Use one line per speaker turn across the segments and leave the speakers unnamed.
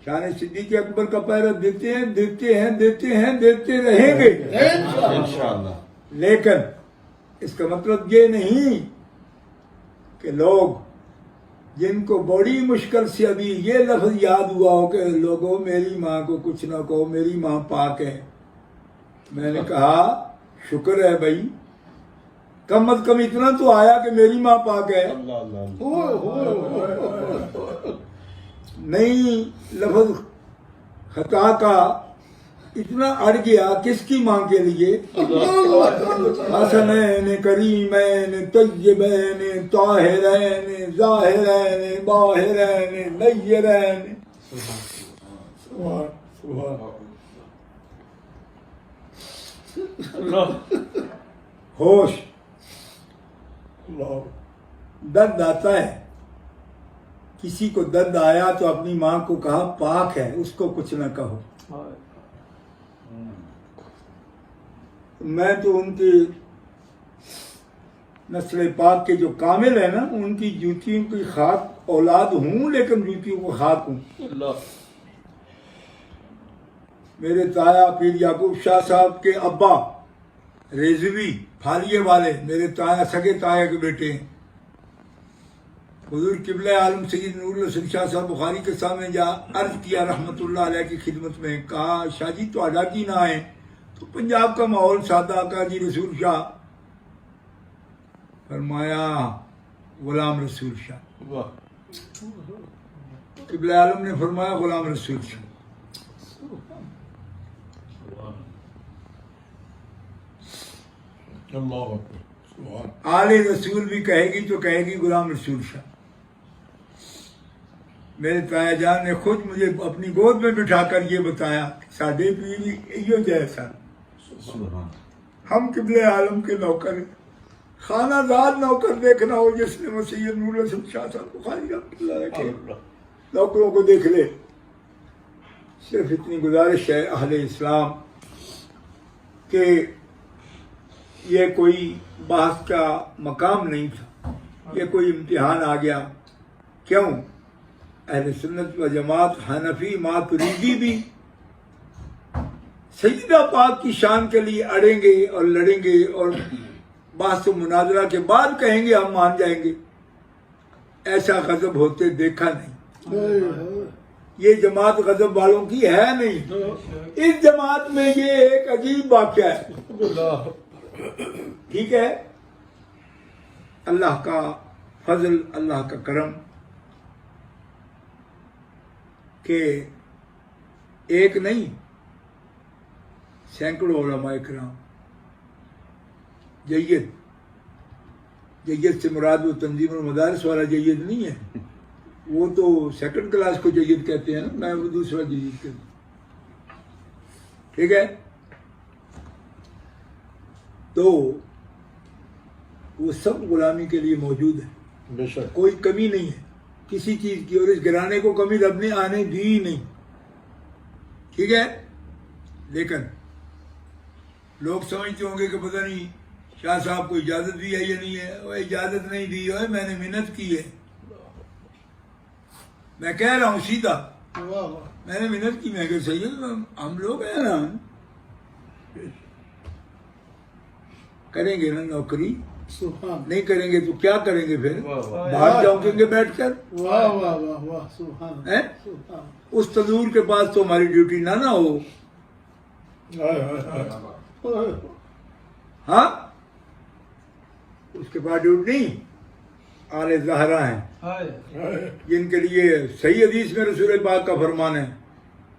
شان صدیق اکبر کا پیرا دیتے ہیں دیتے ہیں دیتے ہیں دیتے رہیں گے
انشاءاللہ.
لیکن اس کا مطلب یہ نہیں کہ لوگ جن کو بڑی مشکل سے ابھی یہ لفظ یاد ہوا ہو کہ لوگوں میری ماں کو کچھ نہ کہو میری ماں پاک ہے. میں نے کہا شکر ہے بھائی، کم از کم اتنا تو آیا کہ میری ماں پاک ہے.
اللہ اللہ.
نہیں، لفظ خطا کا اتنا اڑ گیا کس کی ماں کے لیے؟ حسنین کریمین طیبین طاہرین ظاہرین باہرین نیرین. ہوش. درد آتا ہے، کسی کو درد آیا تو اپنی ماں کو کہا پاک ہے، اس کو کچھ نہ کہو. میں تو ان کی نسل پاک کے جو کامل ہیں نا، ان کی جوتیوں کی خاک اولاد ہوں، لیکن جوتیوں کو خاک ہوں. میرے تایا پیر یعقوب شاہ صاحب کے ابا ریزوی پھالیے والے میرے تایا سگے تایا کے بیٹے ہیں. حضور قبلہ عالم سید نور الحسن شاہ صاحب بخاری کے سامنے جا عرض کیا رحمت اللہ علیہ کی خدمت میں، کہا شاہ جی تو اڈا کی نہ آئے تو پنجاب کا ماحول سادہ کا جی رسول شاہ. فرمایا غلام رسول شاہ. قبلہ عالم نے فرمایا غلام رسول شاہ. آل رسول بھی کہے گی تو کہے گی غلام رسول شاہ. میرے تایا جان نے خود مجھے اپنی گود میں بٹھا کر یہ بتایا ساڈے پیر یہ جیسا ہم قبلہ عالم کے نوکر ہیں. خانہ دار نوکر دیکھنا ہو جس نے سید نور الحسن شاہ صاحب بخاری رحمۃ اللہ علیہ کے نوکروں کو دیکھ لے. صرف اتنی گزارش ہے اہل اسلام کہ یہ کوئی بحث کا مقام نہیں تھا، یہ کوئی امتحان آ گیا. کیوں؟ اہل سنت و جماعت حنفی ماتریدی بھی سیدہ پاک کی شان کے لیے اڑیں گے اور لڑیں گے اور بحث و مناظرہ کے بعد کہیں گے ہم مان جائیں گے. ایسا غضب ہوتے دیکھا نہیں. یہ جماعت غضب والوں کی ہے نہیں. اس جماعت میں یہ ایک عجیب واقعہ ہے. ٹھیک ہے، اللہ کا فضل، اللہ کا کرم کہ ایک نہیں سینکڑوں علماء کرام جید سے مراد وہ تنظیم المدارس والا جید نہیں ہے، وہ تو سیکنڈ کلاس کو جید کہتے ہیں نا، میں وہ دوسرا جید کہتا ہوں. ٹھیک ہے، تو وہ سب غلامی کے لیے موجود ہے.
بے شک.
کوئی کمی نہیں ہے کسی چیز کی، اور اس گھرانے کو کمی رب نے آنے دی نہیں. ٹھیک ہے، لیکن لوگ سمجھتے ہوں گے کہ پتہ نہیں شاہ صاحب کو اجازت دی ہے یا نہیں ہے. وہ اجازت نہیں دی ہے، میں نے منت کی ہے. میں کہہ رہا ہوں سیدھا، میں نے منت کی. میں کہ سید ہم لوگ ہیں نا، کریں گے نا نوکری، نہیں کریں گے تو کیا کریں گے پھر؟ باہر جاؤں گے بیٹھ کر. اس تنور کے پاس تو ہماری ڈیوٹی نہ ہو. ہاں، اس کے پاس ڈیوٹی نہیں. آل زہرا ہیں جن کے لیے صحیح حدیث میں رسول پاک کا فرمان ہے،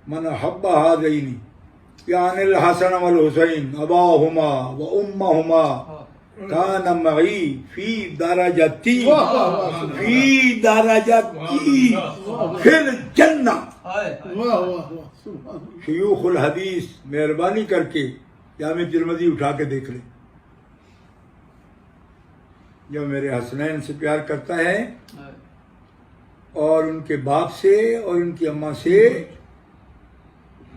من حب ہذین یعنی الحسن والحسین اباہما و امہما کان معی فی درجتی فی الجنہ. شیوخ الحدیث مہربانی کر کے جامع ترمذی اٹھا کے دیکھ لیں. جو میرے حسنین سے پیار کرتا ہے اور ان کے باپ سے اور ان کی اماں سے،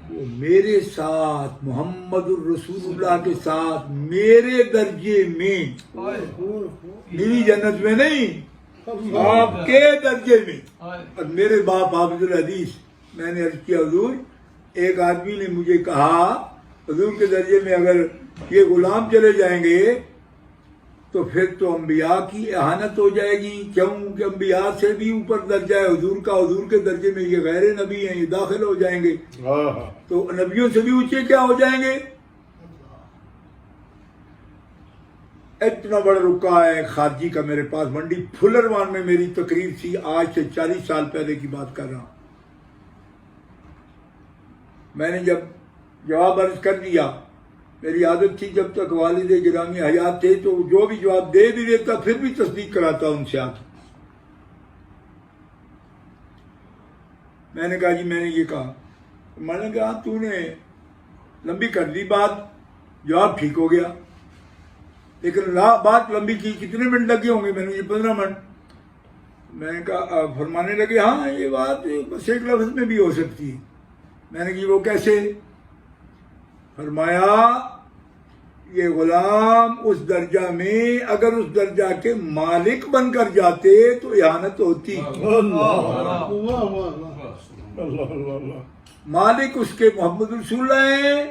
وہ میرے ساتھ محمد الرسول اللہ کے ساتھ میرے درجے میں، میری جنت میں نہیں، آپ کے درجے میں. اور میرے باپ حافظ الحدیث میں نے عرض کیا حضور ایک آدمی نے مجھے کہا حضور کے درجے میں اگر یہ غلام چلے جائیں گے تو پھر تو انبیاء کی اہانت ہو جائے گی، کیوں کہ انبیاء سے بھی اوپر درجہ ہے حضور کا، حضور کے درجے میں یہ غیر نبی ہیں، یہ داخل ہو جائیں گے تو نبیوں سے بھی اونچے کیا ہو جائیں گے؟ اتنا بڑا رکا ہے خارجی کا میرے پاس، منڈی پھلروان میں میری تقریر تھی، آج سے 40 سال پہلے کی بات کر رہا ہوں۔ میں نے جب جواب عرض کر دیا، میری عادت تھی جب تک والد گرامی حیات تھے تو جو بھی جواب دے بھی دیتا پھر بھی تصدیق کراتا ان سے آتا۔ میں نے کہا جی میں نے یہ کہا، میں نے کہا تو نے لمبی کر دی بات، جواب ٹھیک ہو گیا، لیکن بات لمبی کی کتنے منٹ لگے ہوں گے؟ میں نے یہ 15 منٹ۔ میں نے کہا فرمانے لگے ہاں یہ بات بس ایک لفظ میں بھی ہو سکتی ہے۔ میں نے کہا وہ کیسے؟ فرمایا یہ غلام اس درجہ میں اگر اس درجہ کے مالک بن کر جاتے تو اہانت ہوتی، مالک اس کے محمد رسول اللہ ہیں،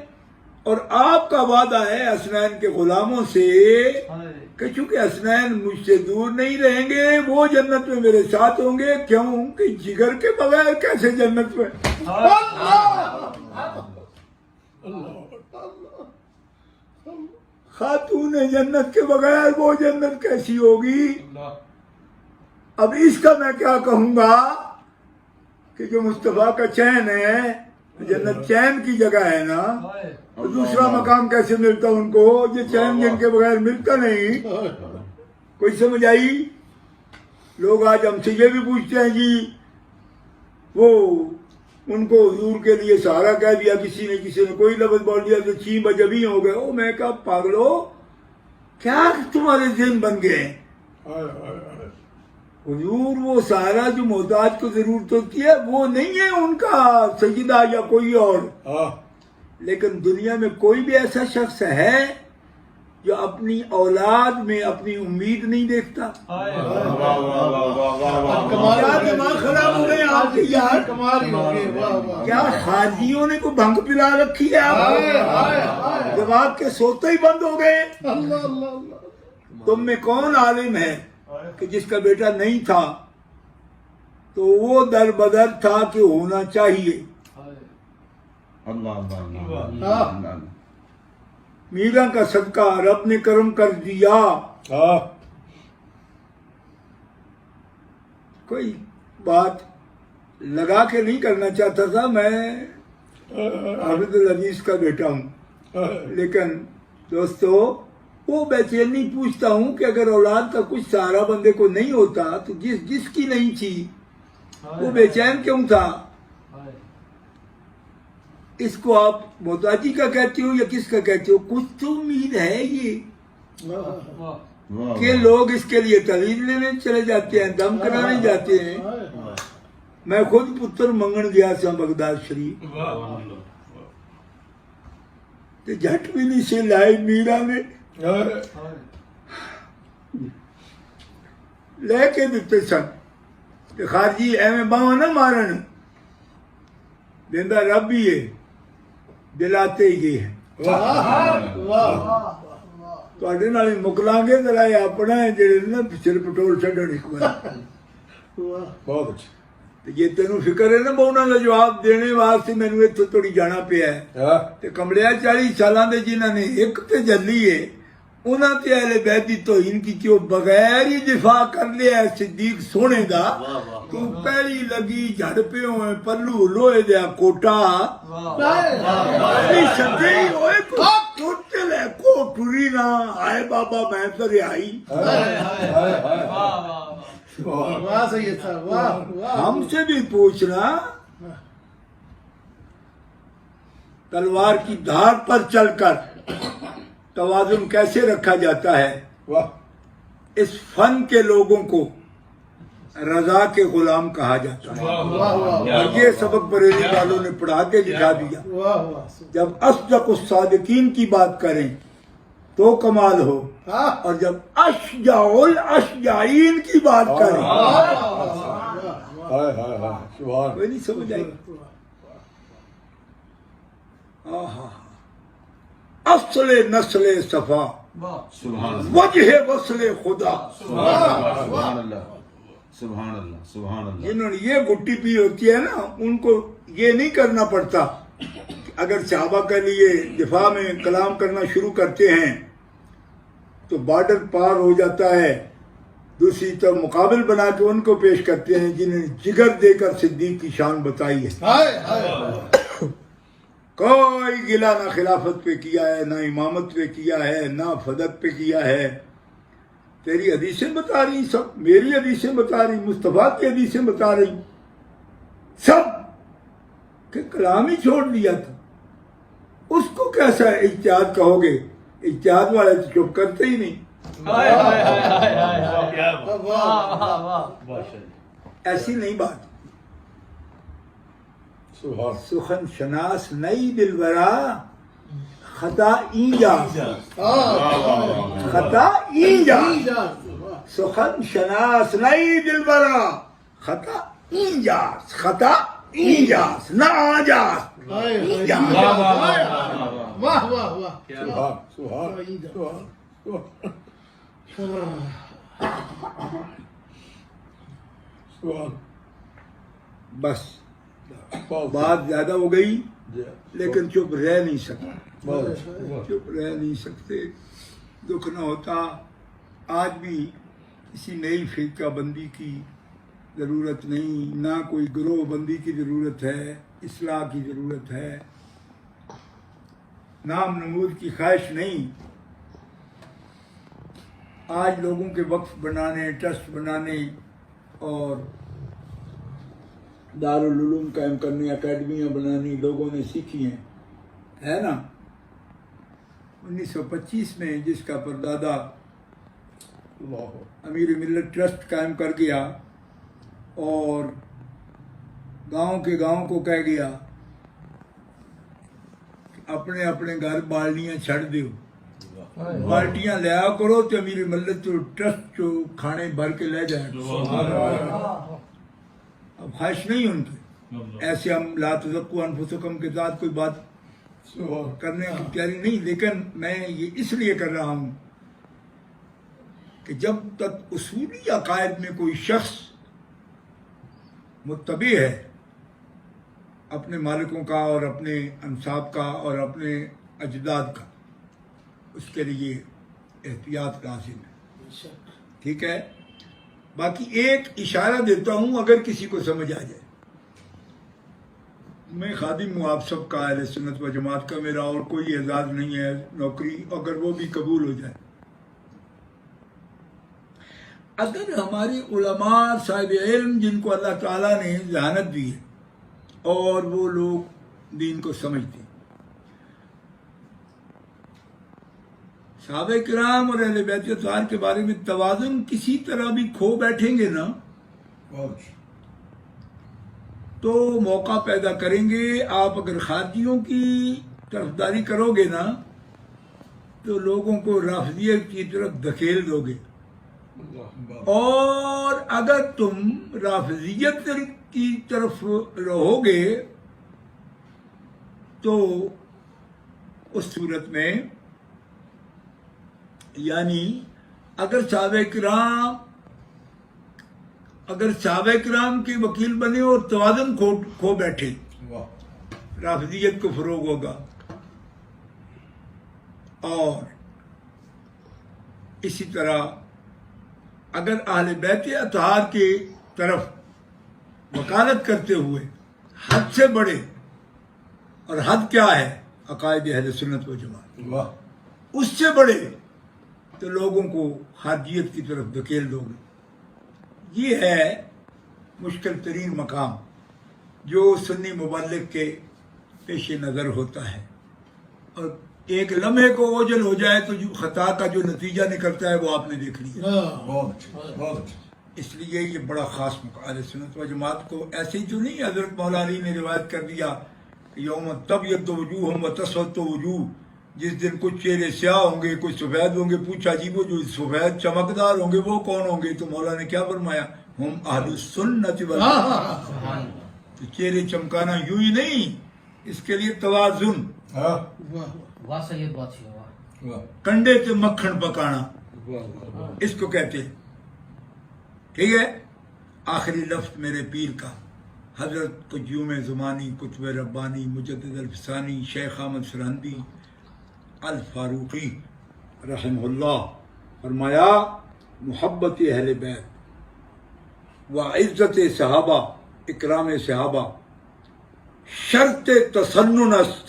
اور آپ کا وعدہ ہے حسنین کے غلاموں سے کہ چونکہ حسنین مجھ سے دور نہیں رہیں گے وہ جنت میں میرے ساتھ ہوں گے، کیوں کہ جگر کے بغیر کیسے جنت میں؟ خاتون جنت کے بغیر وہ جنت کیسی ہوگی؟ اب اس کا میں کیا کہوں گا کہ جو مصطفیٰ کا چین ہے، جنت چین کی جگہ ہے نا، تو دوسرا مقام کیسے ملتا ان کو؟ یہ چین جن کے بغیر ملتا نہیں۔ کوئی سمجھ آئی؟ لوگ آج ہم سے یہ بھی پوچھتے ہیں جی وہ ان کو حضور کے لیے سہارا کہہ دیا کسی نے کوئی لفظ بول دیا تو چین بجبی ہو گئے۔ او میں کہا پاگلو کیا تمہارے ذہن بن گئے ہیں؟ حضور وہ سہارا جو محتاج کو ضرورت ہوتی ہے وہ نہیں ہے ان کا سجدہ یا کوئی اور، لیکن دنیا میں کوئی بھی ایسا شخص ہے جو اپنی اولاد میں اپنی امید نہیں دیکھتا؟ کیا دماغ خراب ہو گئے آپ کے یار؟ کیا خارجیوں نے کو بھنگ پلا رکھی ہے آپ؟ جواب کے سوتے ہی بند ہو گئے۔ تم میں کون عالم ہے کہ جس کا بیٹا نہیں تھا تو وہ در بدر تھا کہ ہونا چاہیے؟ میرا کا صدقہ رب نے کرم کر دیا۔ کوئی بات لگا کے نہیں کرنا چاہتا تھا، میں عابد العزیز کا بیٹا ہوں، لیکن دوستو وہ بے چینی پوچھتا ہوں کہ اگر اولاد کا کچھ سہارا بندے کو نہیں ہوتا تو جس کی نہیں تھی وہ بے چین کیوں تھا؟ اس کو آپ محتاجی کا کہتے ہو یا کس کا کہتے ہو؟ کچھ تو امید ہے یہ کہ لوگ اس کے لیے تعویذ لینے چلے جاتے ہیں، دم کرانے جاتے ہیں۔ میں خود پتر منگن گیا تھا بغداد شریف، تو جھٹ بھی نہیں سے لائی میرا نے لے کے دیتے سن کہ خارجی ایویں باہوں نہ مارن، دیندہ رب بھی ہے، دلاتے ہی گئے ہیں۔ تواڈے نال مکلاں گے ذرا اپنا ہے جڑے نا سر پٹول چھڈن ایک بار۔ بہت اچھا، یہ تینوں فکر ہے نا بہنا کا جواب دینے واسطے مینوں اتنے تھوڑی جانا پیا ہے۔ تے کمڑیا 40 سالاں دے جنہاں نے ایک تجلی ہے انہاں تے اہل بیت دی توہین کی کہ بغیر ہی دفاع کر لیا صدیق سونے دا، تو پہلی لگی جھڑ پہ ہوئے پلو لوہے دیا کوٹا سدے ہی ہوئے ٹوٹے لے کو ٹری نہ آئے بابا میں تو رہائی۔ ہم سے بھی پوچھنا تلوار کی دھار پر چل کر توازن کیسے رکھا جاتا ہے؟ اس فن کے لوگوں کو رضا کے غلام کہا جاتا ہے، اور یہ سبق بریلی والوں نے پڑھا کے دکھا دیا۔ جب اصدق الصادقین کی بات کریں تو کمال ہو، اور جب اشجع الاشجعین کی بات کریں
ہائے ہائے ہائے سبحان
کوئی نہیں سمجھ آئی اصل نسل صفا
سبحان اللہ
وجہ وصل خدا.
سبحان اللہ سبحان اللہ سبحان اللہ.
جنہوں نے یہ گٹی پی ہوتی ہے نا ان کو یہ نہیں کرنا پڑتا. اگر صحابہ کے لیے دفاع میں کلام کرنا شروع کرتے ہیں تو بارڈر پار ہو جاتا ہے. دوسری طرف مقابل بنا کے ان کو پیش کرتے ہیں جنہوں نے جگر دے کر صدیق کی شان بتائی ہے. کوئی گلہ نہ خلافت پہ کیا ہے، نہ امامت پہ کیا ہے، نہ فدق پہ کیا ہے. تیری حدیثیں بتا رہی سب، میری حدیثیں بتا رہی، مصطفیٰ کی حدیثیں بتا رہی سب، کہ کلام ہی چھوڑ دیا تھا. اس کو کیسا اجتہاد کہو گے؟ اجتہاد والے تو چپ کرتے ہی نہیں. ایسی نہیں بات.
سبحان
سخن شناس نئی دلبرا خطا اینجاز. خطا اینجاز. سخن شناس نئی دلبرا خطا اینجاز. خطا اینجاز نہ آجاز. اینجاز.
واہ واہ واہ.
سبحان سبحان سبحان.
بس بات زیادہ ہو گئی لیکن چپ رہ نہیں سکتا. چپ رہ نہیں سکتے. دکھ نہ ہوتا. آج بھی کسی نئی فرقہ بندی کی ضرورت نہیں، نہ کوئی گروہ بندی کی ضرورت ہے. اصلاح کی ضرورت ہے. نام نمود کی خواہش نہیں. آج لوگوں کے وقف بنانے، ٹرسٹ بنانے اور دارالعلوم قائم کرنے، اکیڈمیاں بنانی لوگوں نے سیکھی ہیں، ہے نا. 1925 میں جس کا پردادا امیر ملت ٹرسٹ قائم کر گیا اور گاؤں کے گاؤں کو کہہ گیا اپنے اپنے گھر بالٹیاں چھڑ دیو، بالٹیاں لیا کرو تو امیر ملت ٹرسٹ جو کھانے بھر کے لے جائے. اب خواہش نہیں ان کی. ایسے ہم لا تزکوا انفسکم کے ساتھ کوئی بات کرنے کی تیاری نہیں، لیکن میں یہ اس لیے کر رہا ہوں کہ جب تک اصولی عقائد میں کوئی شخص متبع ہے اپنے مالکوں کا اور اپنے انصاب کا اور اپنے اجداد کا، اس کے لیے احتیاط لازم ہے. ٹھیک ہے. باقی ایک اشارہ دیتا ہوں اگر کسی کو سمجھ آ جائے. میں خادم ہوں آپ سب کا، اہل سنت و جماعت کا. میرا اور کوئی اعزاز نہیں ہے نوکری، اگر وہ بھی قبول ہو جائے. اگر ہماری علماء صاحب علم جن کو اللہ تعالیٰ نے ذہانت دی ہے اور وہ لوگ دین کو سمجھتے ہیں، صحابہ کرام اور اہل بیت اطہار کے بارے میں توازن کسی طرح بھی کھو بیٹھیں گے نا تو موقع پیدا کریں گے. آپ اگر خارجیوں کی طرفداری کرو گے نا تو لوگوں کو رافضیت کی طرف دھکیل دو گے، اور اگر تم رافضیت کی طرف رہو گے تو اس صورت میں یعنی اگر صحابہ کرام کے وکیل بنے اور توازن کھو بیٹھے، رافضیت کو فروغ ہوگا. اور اسی طرح اگر اہل بیت اطہار کے طرف وکالت کرتے ہوئے حد سے بڑھے، اور حد کیا ہے؟ عقائد اہل سنت و جماعت، اس سے بڑھے تو لوگوں کو خارجیت کی طرف دھکیل دو گے. یہ ہے مشکل ترین مقام جو سنی مبلغ کے پیش نظر ہوتا ہے. اور ایک لمحے کو اوجل ہو جائے تو جو خطا کا جو نتیجہ نکلتا ہے وہ آپ نے دیکھ لیا. اس لیے یہ بڑا خاص مقام اہل سنت و جماعت کو ایسے ہی جو نہیں. حضرت مولا علی نے روایت کر دیا کہ یوم تبیض وجوہ و تسود وجوہ، جس دن کچھ چہرے سیاہ ہوں گے، کچھ سفید ہوں گے. پوچھا جی وہ جو سفید چمکدار ہوں گے وہ کون ہوں گے؟ تو مولا نے کیا فرمایا؟ ہم اہل السنت والجماعت. تو چہرے چمکانا یوں ہی نہیں، اس کے لیے توازن،
واہ
واہ سید بادشاہ واہ.
کنڈے سے مکھن پکانا اس کو کہتے ہیں. ٹھیک ہے. آخری لفظ میرے پیر کا، حضرت قیوم زمانی قطب ربانی مجدد الفسانی شیخ احمد سرہندی الفاروقی رحمہ اللہ، فرمایا محبت اہل بیت و عزت صحابہ اکرام صحابہ شرط تسنن است.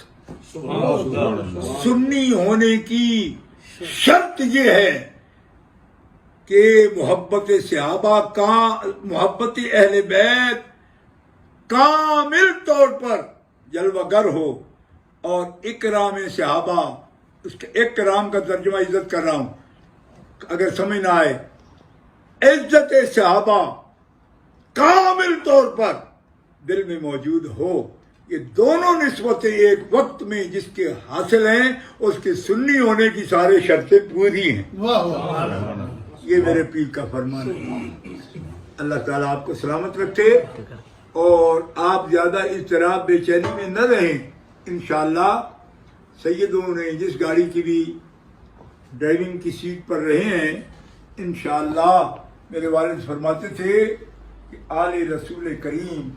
سنی ہونے کی شرط یہ ہے کہ محبت صحابہ کا، محبت اہل بیت کامل طور پر جلوہ گر ہو، اور اکرام صحابہ، اس کے اکرام کا ترجمہ عزت کر رہا ہوں اگر سمجھ نہ آئے، عزت صحابہ کامل طور پر دل میں موجود ہو. یہ دونوں نسبتیں ایک وقت میں جس کے حاصل ہیں، اس کے سنی ہونے کی سارے شرطیں پوری ہیں.
واہ واہ
یہ میرے پیر کا فرمان ہے. اللہ تعالیٰ آپ کو سلامت رکھے اور آپ زیادہ اضطراب بے چینی میں نہ رہیں. انشاءاللہ سیدوں نے جس گاڑی کی بھی ڈرائیونگ کی سیٹ پر رہے ہیں، انشاءاللہ میرے والد فرماتے تھے کہ آل رسول کریم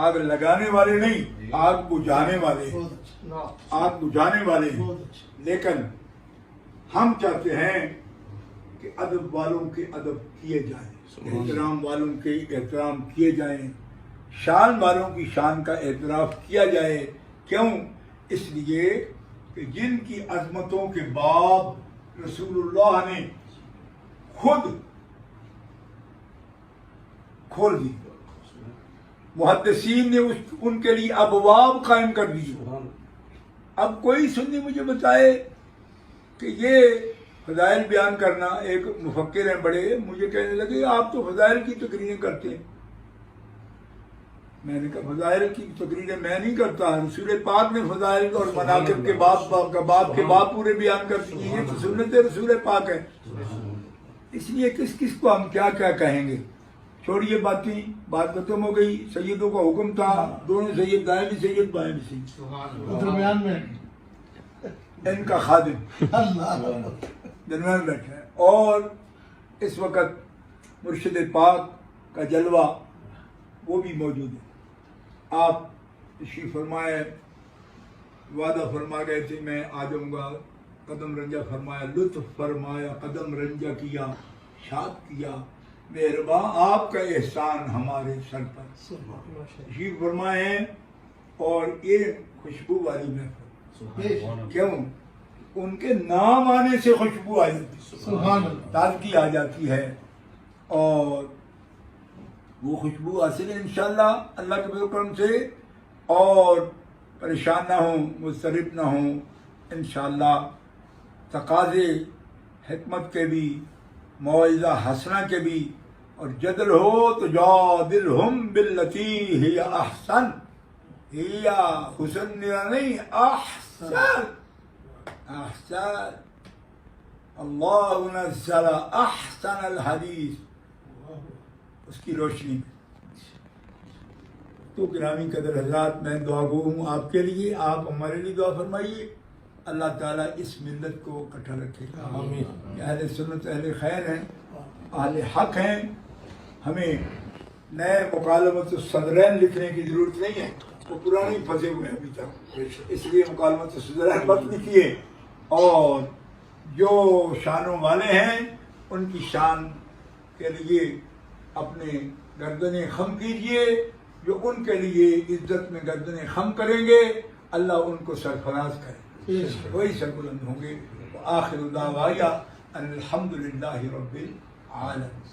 آگ لگانے والے نہیں، آگ بجھانے والے، آگ بجھانے والے ہیں. لیکن ہم چاہتے ہیں کہ ادب والوں کے ادب کیے جائیں، احترام والوں کے احترام کیے جائیں، شان والوں کی شان کا اعتراف کیا جائے. کیوں؟ اس لیے کہ جن کی عظمتوں کے باب رسول اللہ نے خود کھول دی، محدثین نے ان کے لیے ابواب قائم کر دی. اب کوئی سنی مجھے بتائے کہ یہ فضائل بیان کرنا، ایک مفکر ہیں بڑے، مجھے کہنے لگے آپ تو فضائل کی تقریریں کرتے ہیں. میں نے کہا فضائل کی تقریریں میں نہیں کرتا، رسول پاک نے فضائل اور مناقب کے باب کے باب پورے بیان کر دیے. یہ تو سنت رسول پاک ہے. اس لیے کس کس کو ہم کیا کیا کہیں گے. چھوڑیے باتیں، بات ختم ہو گئی. سیدوں کا حکم تھا، دونوں سید، دائیں بھی سید بائیں بھی سید،
درمیان میں
ان کا خادم درمیان بیٹھا ہے. اور اس وقت مرشد پاک کا جلوہ وہ بھی موجود ہے. آپ تشریف فرمائے، وعدہ فرما گئے تھے میں آ جاؤں گا. قدم رنجہ فرمایا، لطف فرمایا، قدم رنجہ کیا، شاد کیا. مہرباں آپ کا احسان ہمارے سر پر. تشریف فرمائے ہیں اور یہ خوشبو والی محفل. کیوں؟ ان کے نام آنے سے خوشبو آ جاتی،
سبحان اللہ،
تازگی آ جاتی ہے. اور وہ خوشبو حاصل ہے انشاءاللہ اللہ کے فضل و کرم سے. اور پریشان نہ ہوں، مضطرب نہ ہوں. انشاءاللہ تقاضے حکمت کے بھی، موعظہ حسنہ کے بھی، اور جدل ہو تو جادلہم باللتی ہی احسن. ہی حسن نہیں، احسن احسن. اللہ نزل احسن الحدیث، اس کی روشنی میں. تو گرامی قدر حضرات، میں دعا گو ہوں آپ کے لیے، آپ ہمارے لیے دعا فرمائیے. اللہ تعالیٰ اس ملت کو اکٹھا رکھے.
آمین.
اہل سنت اہل خیر ہیں، اہل حق ہیں. ہمیں نئے مکالمت الصدرین لکھنے کی ضرورت نہیں ہے، وہ پرانے پھنسے ہوئے ہیں ابھی تک. اس لیے مکالمت الصدرین مت لکھیے. اور جو شانوں والے ہیں ان کی شان کے لیے اپنے گردنیں خم کیجئے. جو ان کے لیے عزت میں گردنیں خم کریں گے، اللہ ان کو سرفراز کرے، وہی سربلند ہوں گے. آخر دعوانا ان الحمد للہ رب العالمین.